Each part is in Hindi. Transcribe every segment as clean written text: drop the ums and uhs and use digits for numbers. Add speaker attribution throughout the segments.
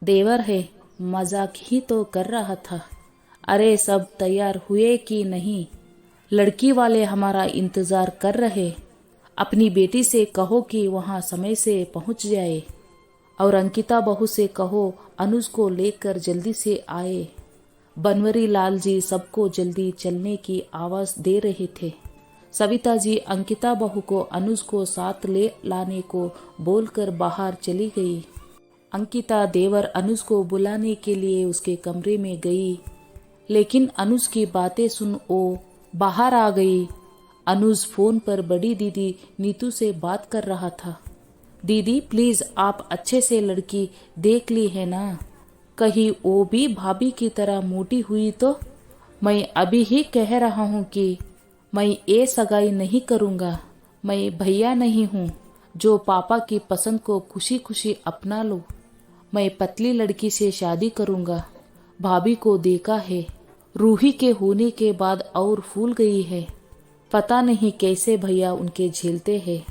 Speaker 1: देवर है, मजाक ही तो कर रहा था। अरे सब तैयार हुए कि नहीं? लड़की वाले हमारा इंतजार कर रहे। अपनी बेटी से कहो कि वहां समय से पहुंच जाए। और अंकिता बहू से कहो अनुज को लेकर जल्दी से आए। बनवरी लाल जी सबको जल्दी चलने की आवाज दे रहे थे। सविता जी अंकिता बहू को अनुज को साथ ले लाने को बोलकर बाहर चली गई। अंकिता देवर अनुज को बुलाने के लिए उसके कमरे में गई, लेकिन अनुज की बातें सुन वो बाहर आ गई। अनुज फोन पर बड़ी दीदी नीतू से बात कर रहा था। दीदी प्लीज आप अच्छे से लड़की देख ली है ना? कहीं वो भी भाभी की तरह मोटी हुई तो? मैं अभी ही कह रहा हूँ कि मैं ये सगाई नहीं करूँगा। मैं भैया नहीं हूँ जो पापा की पसंद को खुशी खुशी अपना लूँ। मैं पतली लड़की से शादी करूँगा। भाभी को देखा है, रूही के होने के बाद और फूल गई है। पता नहीं कैसे भैया उनके झेलते हैं।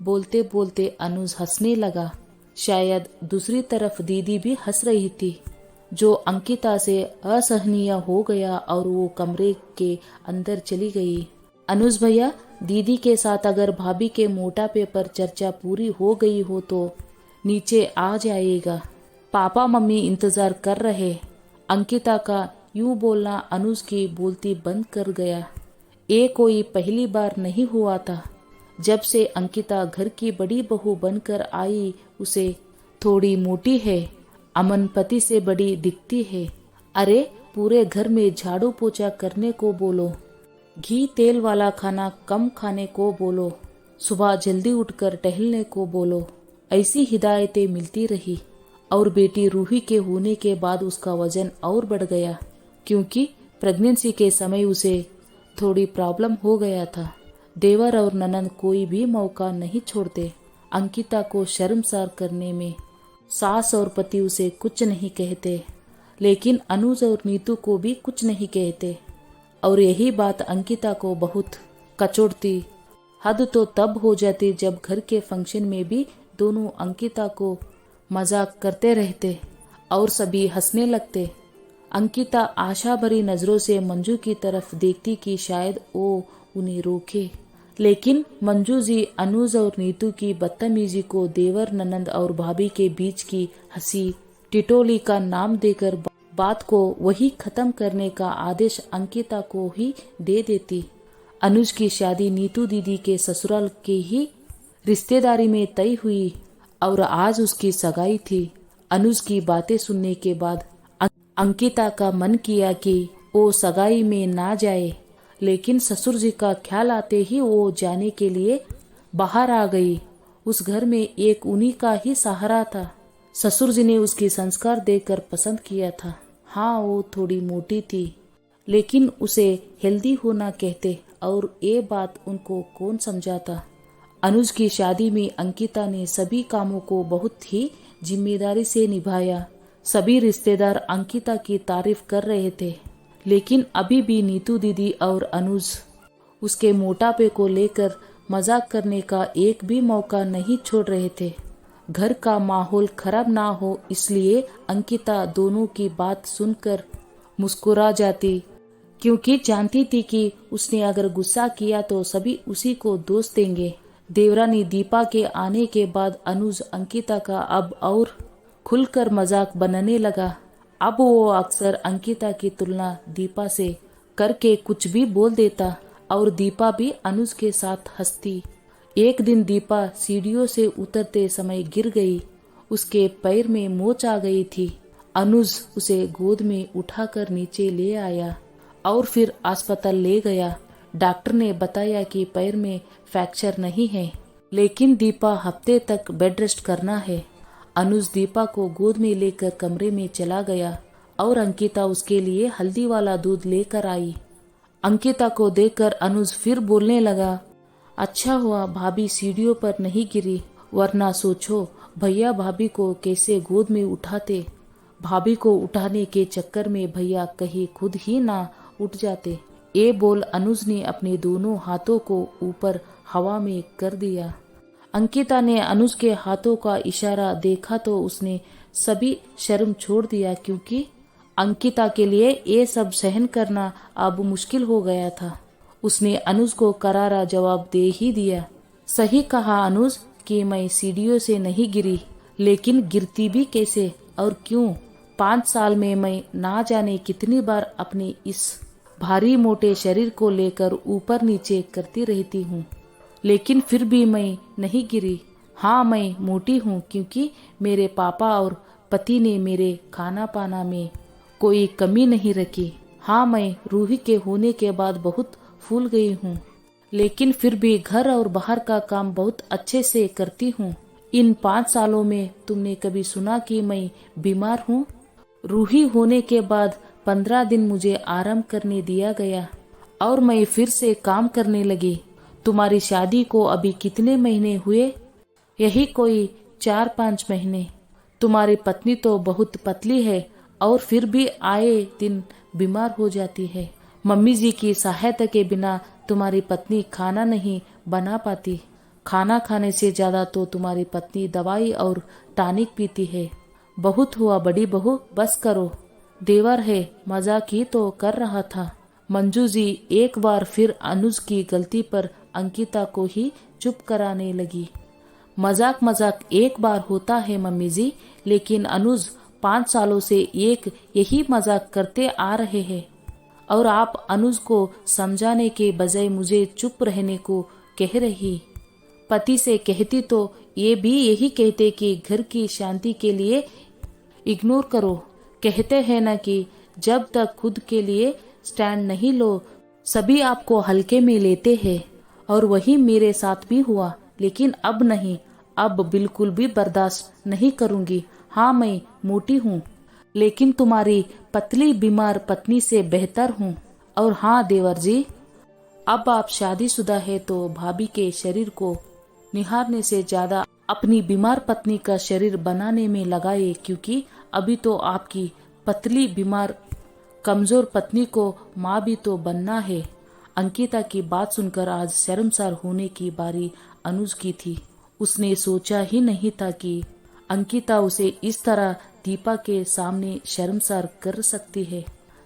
Speaker 1: बोलते बोलते अनुज हंसने लगा। शायद दूसरी तरफ दीदी भी हंस रही थी, जो अंकिता से असहनीय हो गया और वो कमरे के अंदर चली गई। अनुज भैया, दीदी के साथ अगर भाभी के मोटापे पर चर्चा पूरी हो गई हो तो नीचे आ जाएगा। पापा मम्मी इंतजार कर रहे। अंकिता का यूं बोलना अनुज की बोलती बंद कर गया। ये कोई पहली बार नहीं हुआ था। जब से अंकिता घर की बड़ी बहू बनकर आई, उसे थोड़ी मोटी है, अमन पति से बड़ी दिखती है। अरे पूरे घर में झाड़ू पोछा करने को बोलो, घी तेल वाला खाना कम खाने को बोलो, सुबह जल्दी उठकर टहलने को बोलो। ऐसी हिदायतें मिलती रही। और बेटी रूही के होने के बाद उसका वजन और बढ़ गया, क्योंकि प्रेगनेंसी के समय उसे थोड़ी प्रॉब्लम हो गया था। देवर और ननंद कोई भी मौका नहीं छोड़ते अंकिता को शर्मसार करने में। सास और पति उसे कुछ नहीं कहते, लेकिन अनुज और नीतू को भी कुछ नहीं कहते। और यही बात अंकिता को बहुत कचोटती। हद तो तब हो जाती जब घर के फंक्शन में भी दोनों अंकिता को मजाक करते रहते और सभी हंसने लगते। अंकिता आशा भरी नजरों से मंजू की तरफ देखती कि शायद वो उन्हें रोके, लेकिन मंजू जी अनुज और नीतू की बदतमीजी को देवर ननंद और भाभी के बीच की हंसी टिटोली का नाम देकर बात को वही खत्म करने का आदेश अंकिता को ही दे देती। अनुज की शादी नीतू दीदी के ससुराल के ही रिश्तेदारी में तय हुई और आज उसकी सगाई थी। अनुज की बातें सुनने के बाद अंकिता का मन किया कि वो सगाई में ना जाए, लेकिन ससुर जी का ख्याल आते ही वो जाने के लिए बाहर आ गई। उस घर में एक उन्हीं का ही सहारा था। ससुर जी ने उसकी संस्कार देकर पसंद किया था। हाँ, वो थोड़ी मोटी थी, लेकिन उसे हेल्दी होना कहते और ये बात उनको कौन समझाता। अनुज की शादी में अंकिता ने सभी कामों को बहुत ही जिम्मेदारी से निभाया। सभी रिश्तेदार अंकिता की तारीफ कर रहे थे, लेकिन अभी भी नीतू दीदी और अनुज उसके मोटापे को लेकर मजाक करने का एक भी मौका नहीं छोड़ रहे थे। घर का माहौल खराब ना हो इसलिए अंकिता दोनों की बात सुनकर मुस्कुरा जाती, क्योंकि जानती थी कि उसने अगर गुस्सा किया तो सभी उसी को दोष देंगे। देवरानी दीपा के आने के बाद अनुज अंकिता का अब और खुलकर मजाक बनाने लगा। अब वो अक्सर अंकिता की तुलना दीपा से करके कुछ भी बोल देता और दीपा भी अनुज के साथ हंसती। एक दिन दीपा सीढ़ियों से उतरते समय गिर गई। उसके पैर में मोच आ गई थी। अनुज उसे गोद में उठाकर नीचे ले आया और फिर अस्पताल ले गया। डॉक्टर ने बताया कि पैर में फ्रैक्चर नहीं है, लेकिन दीपा हफ्ते तक बेड रेस्ट करना है। अनुज दीपा को गोद में लेकर कमरे में चला गया और अंकिता उसके लिए हल्दी वाला दूध लेकर आई। अंकिता को देखकर अनुज फिर बोलने लगा, अच्छा हुआ भाभी सीढ़ियों पर नहीं गिरी, वरना सोचो भैया भाभी को कैसे गोद में उठाते। भाभी को उठाने के चक्कर में भैया कहीं खुद ही ना उठ जाते। ये बोल अनुज ने अपने दोनों हाथों को ऊपर हवा में कर दिया। अंकिता ने अनुज के हाथों का इशारा देखा तो उसने सभी शर्म छोड़ दिया क्योंकि अंकिता के लिए ये सब सहन करना अब मुश्किल हो गया था। उसने अनुज को करारा जवाब दे ही दिया। सही कहा अनुज कि मैं सीढ़ियों से नहीं गिरी, लेकिन गिरती भी कैसे और क्यों? 5 साल में मैं ना जाने कितनी बार अपने इस भारी मोटे शरीर को लेकर ऊपर नीचे करती रहती हूँ, लेकिन फिर भी मैं नहीं गिरी। हाँ, मैं मोटी हूँ क्योंकि मेरे पापा और पति ने मेरे खाना पाना में कोई कमी नहीं रखी। हाँ, मैं रूही के होने के बाद बहुत फूल गई हूँ, लेकिन फिर भी घर और बाहर का काम बहुत अच्छे से करती हूँ। इन 5 सालों में तुमने कभी सुना कि मैं बीमार हूँ? रूही होने के बाद 15 दिन मुझे आराम करने दिया गया और मैं फिर से काम करने लगी। तुम्हारी शादी को अभी कितने महीने हुए? यही कोई 4-5 महीने। तुम्हारी पत्नी तो बहुत पतली है और फिर भी आए दिन बीमार हो जाती है। मम्मी जी की सहायता के बिना तुम्हारी पत्नी खाना नहीं बना पाती। खाना खाने से ज्यादा तो तुम्हारी पत्नी दवाई और टॉनिक पीती है। बहुत हुआ बड़ी बहू, बस करो। देवर है, मजाक ही तो कर रहा था। मंजू जी एक बार फिर अनुज की गलती पर अंकिता को ही चुप कराने लगी। मजाक मजाक एक बार होता है मम्मी जी, लेकिन अनुज 5 सालों से एक यही मजाक करते आ रहे हैं और आप अनुज को समझाने के बजाय मुझे चुप रहने को कह रही। पति से कहती तो ये भी यही कहते कि घर की शांति के लिए इग्नोर करो। कहते हैं ना कि जब तक खुद के लिए स्टैंड नहीं लो सभी आपको हल्के में लेते हैं, और वही मेरे साथ भी हुआ। लेकिन अब नहीं, अब बिल्कुल भी बर्दाश्त नहीं करूंगी। हाँ, मैं मोटी हूँ, लेकिन तुम्हारी पतली बीमार पत्नी से बेहतर हूँ। और हाँ देवर जी, अब आप शादीशुदा है तो भाभी के शरीर को निहारने से ज्यादा अपनी बीमार पत्नी का शरीर बनाने में लगाए, क्योंकि अभी तो आपकी पतली बीमार कमजोर पत्नी को माँ भी तो बनना है। अंकिता की बात सुनकर आज शर्मसार होने की बारी अनुज की थी। उसने सोचा ही नहीं था कि अंकिता उसे इस तरह दीपा के सामने शर्मसार कर सकती है।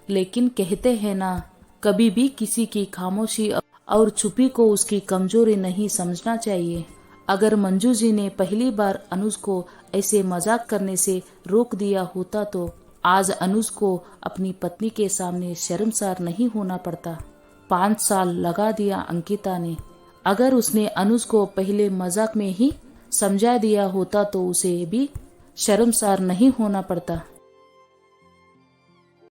Speaker 1: लेकिन कहते हैं ना, कभी भी किसी की खामोशी और चुप्पी को उसकी कमजोरी नहीं समझना चाहिए। अगर मंजू जी ने पहली बार अनुज को ऐसे मजाक करने से रोक दिया होता तो आज अनुज को अपनी पत्नी के सामने शर्मसार नहीं होना पड़ता। 5 साल लगा दिया अंकिता ने। अगर उसने अनुज को पहले मजाक में ही समझा दिया होता तो उसे भी शर्मसार नहीं होना पड़ता।